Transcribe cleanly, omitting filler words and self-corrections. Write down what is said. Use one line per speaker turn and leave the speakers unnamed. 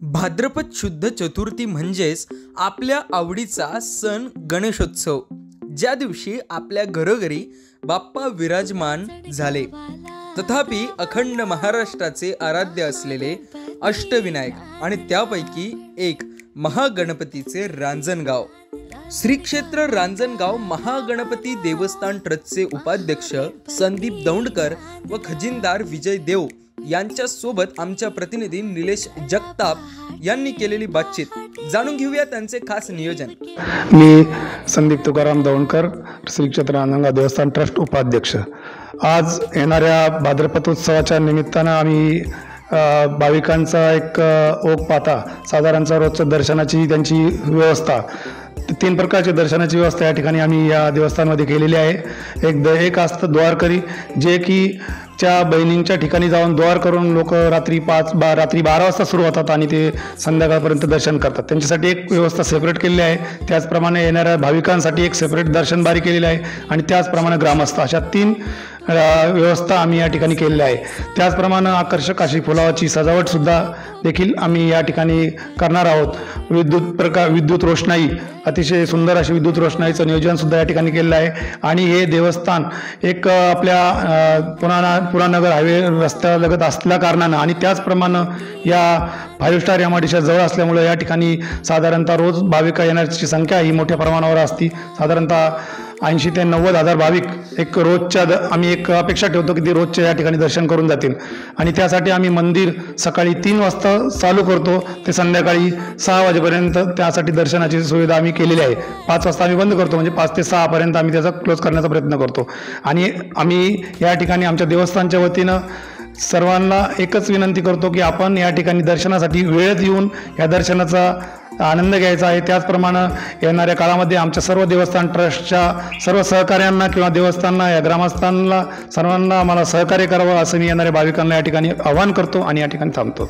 भाद्रपद शुद्ध चतुर्थी म्हणजेच आपल्या आवडीचा सण गणेशोत्सव, ज्या दिवशी आपल्या घरोघरी बाप्पा विराजमान झाले। तथापि अखंड महाराष्ट्राचे आराध्य असलेले अष्टविनायक आणि त्यापैकी एक महागणपतीचे रांजणगाव श्री क्षेत्र रांजणगाव महागणपती देवस्थान ट्रस्टचे उपाध्यक्ष संदीप दौंडकर व खजिनदार विजय देव यांच्या सोबत आमच्या प्रतिनिधी निलेश जगताप यांनी केलेली बातचीत जाणून घेऊया त्यांचे खास नियोजन।
मी संदीप तुकाराम दौंडकर, श्री क्षेत्र रांजणगाव देवस्थान ट्रस्ट उपाध्यक्ष। आज येणाऱ्या भाद्रपद उत्सवाच्या निमित्तानं आम्ही भाविकांचा एक ओघ पाहता साधारणतः रोजच्या दर्शनाची त्यांची व्यवस्था, 3 प्रकारची दर्शनाची व्यवस्था या ठिकाणी आम्ही या देवस्थानमध्ये केलेली आहे। एक असतं द्वारकरी, जे की च्या बहिणींच्या ठिकाणी जाऊन द्वार करून लोक रात्री 12 वाजता सुरू होतात आणि ते संध्याकाळपर्यंत दर्शन करतात। त्यांच्यासाठी एक व्यवस्था सेपरेट केलेली आहे। त्याचप्रमाणे येणाऱ्या भाविकांसाठी एक सेपरेट दर्शन बारी केलेली आहे आणि त्याचप्रमाणे ग्रामस्थ, अशा 3 व्यवस्था आम्ही या ठिकाणी केलेली आहे। त्याचप्रमाणे आकर्षक अशी फुलावाची सजावट सुद्धा देखील आम्ही या ठिकाणी करणार आहोत। विद्युत रोषणाई, अतिशय सुंदर अशी विद्युत रोषणाईचं नियोजन सुद्धा या ठिकाणी केलेलं आहे। आणि हे देवस्थान एक आपल्या पुरानगर हायवे रस्त्यालगत असल्या कारणानं आणि त्याचप्रमाणे या 5 स्टार MIDCच्या जवळ असल्यामुळे या ठिकाणी साधारणतः रोज भाविक येण्याची संख्या ही मोठ्या प्रमाणावर असते। साधारणतः 80 ते 90 हजार भाविक एक रोजच्या आम्ही एक अपेक्षा ठेवतो की ते रोजच्या या ठिकाणी दर्शन करून जातील। आणि त्यासाठी आम्ही मंदिर सकाळी 3 वाजता चालू करतो ते संध्याकाळी 6 वाजेपर्यंत त्यासाठी दर्शनाची सुविधा आम्ही केलेली आहे। 5 वाजता आम्ही बंद करतो, म्हणजे 5 ते 6 पर्यंत आम्ही त्याचा क्लोज करण्याचा प्रयत्न करतो। आणि आम्ही या ठिकाणी आमच्या देवस्थानच्या वतीनं सर्वांना एकच विनंती करतो की आपण या ठिकाणी दर्शनासाठी वेळेत येऊन या दर्शनाचा आनंद घ्यायचा आहे। त्याचप्रमाणे येणाऱ्या काळामध्ये आमच्या सर्व देवस्थान ट्रस्टच्या सर्व सहकार्यांना किंवा देवस्थानांना, या ग्रामस्थांना सर्वांना आम्हाला सहकार्य करावं असं मी येणाऱ्या भाविकांना या ठिकाणी आवाहन करतो आणि या ठिकाणी थांबतो।